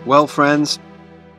Well, friends,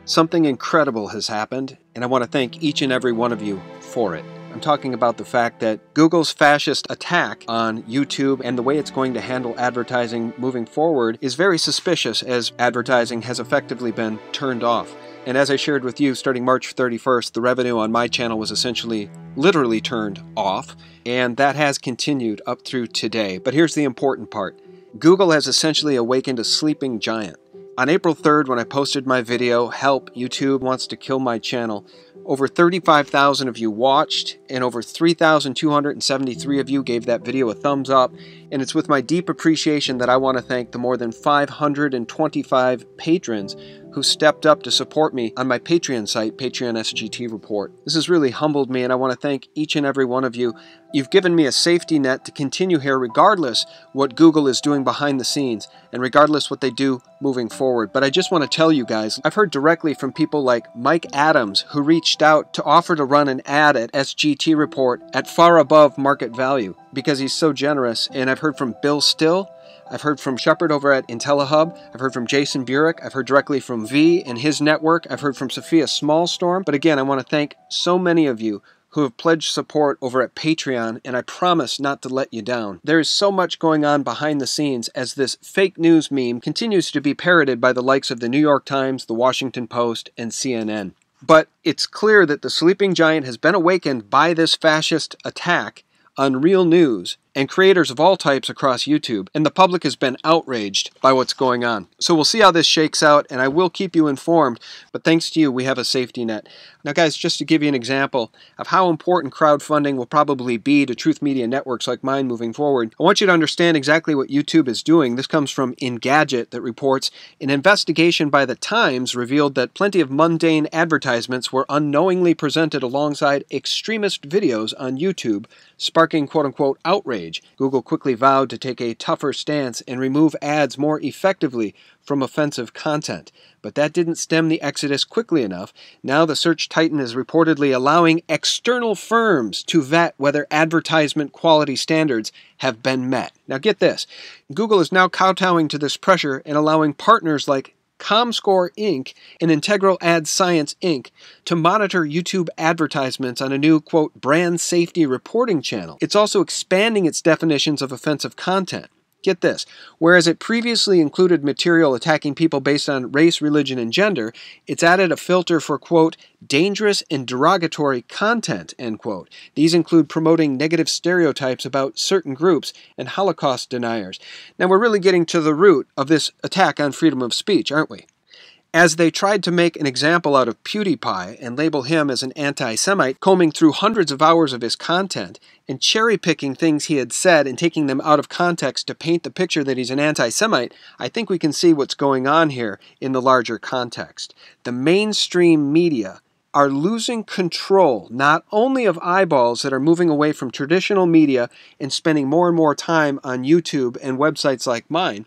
something incredible has happened, and I want to thank each and every one of you for it. I'm talking about the fact that Google's fascist attack on YouTube and the way it's going to handle advertising moving forward is very suspicious, as advertising has effectively been turned off. And as I shared with you, starting March 31st, the revenue on my channel was essentially literally turned off, and that has continued up through today. But here's the important part. Google has essentially awakened a sleeping giant. On April 3rd, when I posted my video, Help, YouTube Wants to Kill My Channel, over 35,000 of you watched, and over 3,273 of you gave that video a thumbs up, and it's with my deep appreciation that I want to thank the more than 525 patrons who stepped up to support me on my Patreon site, Patreon SGT Report. This has really humbled me, and I want to thank each and every one of you. You've given me a safety net to continue here regardless what Google is doing behind the scenes, and regardless what they do moving forward. But I just want to tell you guys, I've heard directly from people like Mike Adams, who reached out to offer to run an ad at SGT Report at far above market value because he's so generous. And I've heard from Bill Still, I've heard from Shepard over at IntelliHub, I've heard from Jason Burek, I've heard directly from V and his network, I've heard from Sophia Smallstorm. But again, I want to thank so many of you who have pledged support over at Patreon, and I promise not to let you down. There is so much going on behind the scenes as this fake news meme continues to be parroted by the likes of the New York Times, the Washington Post, and CNN. But it's clear that the sleeping giant has been awakened by this fascist attack on real news and creators of all types across YouTube, and the public has been outraged by what's going on. So we'll see how this shakes out, and I will keep you informed, but thanks to you, we have a safety net. Now guys, just to give you an example of how important crowdfunding will probably be to truth media networks like mine moving forward, I want you to understand exactly what YouTube is doing. This comes from Engadget that reports an investigation by the Times revealed that plenty of mundane advertisements were unknowingly presented alongside extremist videos on YouTube, sparking quote-unquote outrage. Google quickly vowed to take a tougher stance and remove ads more effectively from offensive content. But that didn't stem the exodus quickly enough. Now the search titan is reportedly allowing external firms to vet whether advertisement quality standards have been met. Now get this. Google is now kowtowing to this pressure and allowing partners like ComScore Inc. and Integral Ad Science Inc. to monitor YouTube advertisements on a new, quote, brand safety reporting channel. It's also expanding its definitions of offensive content. Get this, whereas it previously included material attacking people based on race, religion, and gender, it's added a filter for, quote, dangerous and derogatory content, end quote. These include promoting negative stereotypes about certain groups and Holocaust deniers. Now we're really getting to the root of this attack on freedom of speech, aren't we? As they tried to make an example out of PewDiePie and label him as an anti-Semite, combing through hundreds of hours of his content and cherry-picking things he had said and taking them out of context to paint the picture that he's an anti-Semite, I think we can see what's going on here in the larger context. The mainstream media are losing control not only of eyeballs that are moving away from traditional media and spending more and more time on YouTube and websites like mine,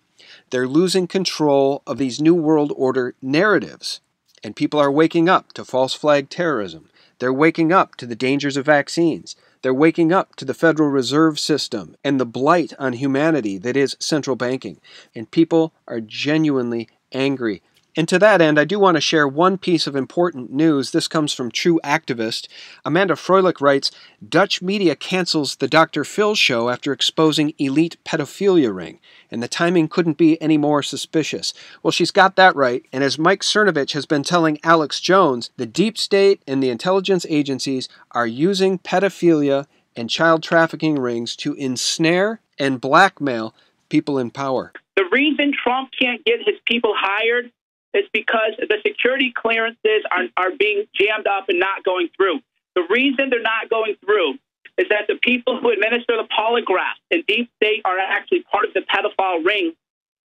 they're losing control of these New World Order narratives. And people are waking up to false flag terrorism. They're waking up to the dangers of vaccines. They're waking up to the Federal Reserve System and the blight on humanity that is central banking. And people are genuinely angry. And to that end, I do want to share one piece of important news. This comes from True Activist. Amanda Froelich writes, Dutch media cancels the Dr. Phil show after exposing elite pedophilia ring. And the timing couldn't be any more suspicious. Well, she's got that right. And as Mike Cernovich has been telling Alex Jones, the deep state and the intelligence agencies are using pedophilia and child trafficking rings to ensnare and blackmail people in power. The reason Trump can't get his people hired is because the security clearances are being jammed up and not going through. The reason they're not going through is that the people who administer the polygraph in deep state are actually part of the pedophile ring,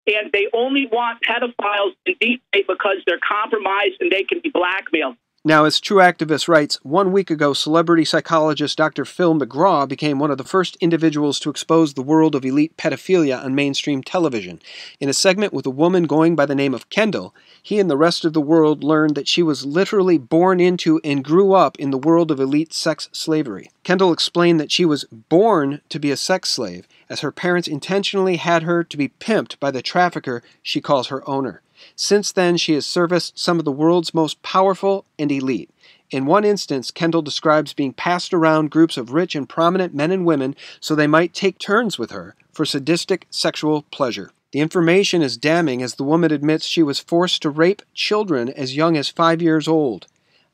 and they only want pedophiles in deep state because they're compromised and they can be blackmailed. Now, as True Activist writes, 1 week ago, celebrity psychologist Dr. Phil McGraw became one of the first individuals to expose the world of elite pedophilia on mainstream television. In a segment with a woman going by the name of Kendall, he and the rest of the world learned that she was literally born into and grew up in the world of elite sex slavery. Kendall explained that she was born to be a sex slave, as her parents intentionally had her to be pimped by the trafficker she calls her owner. Since then, she has serviced some of the world's most powerful and elite. In one instance, Kendall describes being passed around groups of rich and prominent men and women so they might take turns with her for sadistic sexual pleasure. The information is damning, as the woman admits she was forced to rape children as young as 5 years old.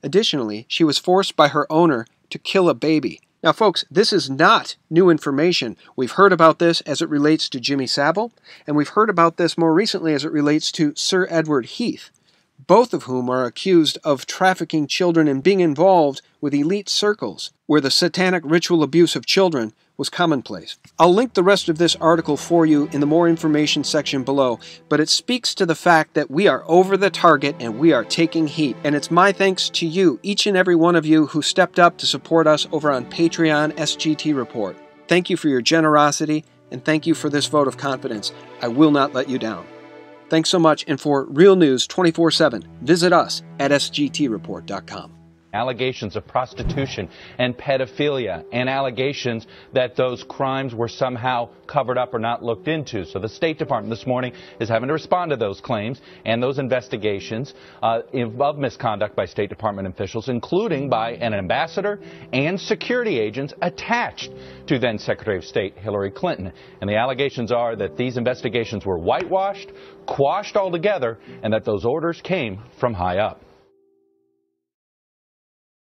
Additionally, she was forced by her owner to kill a baby. Now, folks, this is not new information. We've heard about this as it relates to Jimmy Savile, and we've heard about this more recently as it relates to Sir Edward Heath, both of whom are accused of trafficking children and being involved with elite circles where the satanic ritual abuse of children was commonplace. I'll link the rest of this article for you in the more information section below, but it speaks to the fact that we are over the target and we are taking heat. And it's my thanks to you, each and every one of you who stepped up to support us over on Patreon SGT Report. Thank you for your generosity, and thank you for this vote of confidence. I will not let you down. Thanks so much, and for real news 24/7, visit us at sgtreport.com. Allegations of prostitution and pedophilia, and allegations that those crimes were somehow covered up or not looked into. So the State Department this morning is having to respond to those claims and those investigations of misconduct by State Department officials, including by an ambassador and security agents attached to then Secretary of State Hillary Clinton. And the allegations are that these investigations were whitewashed, quashed altogether, and that those orders came from high up.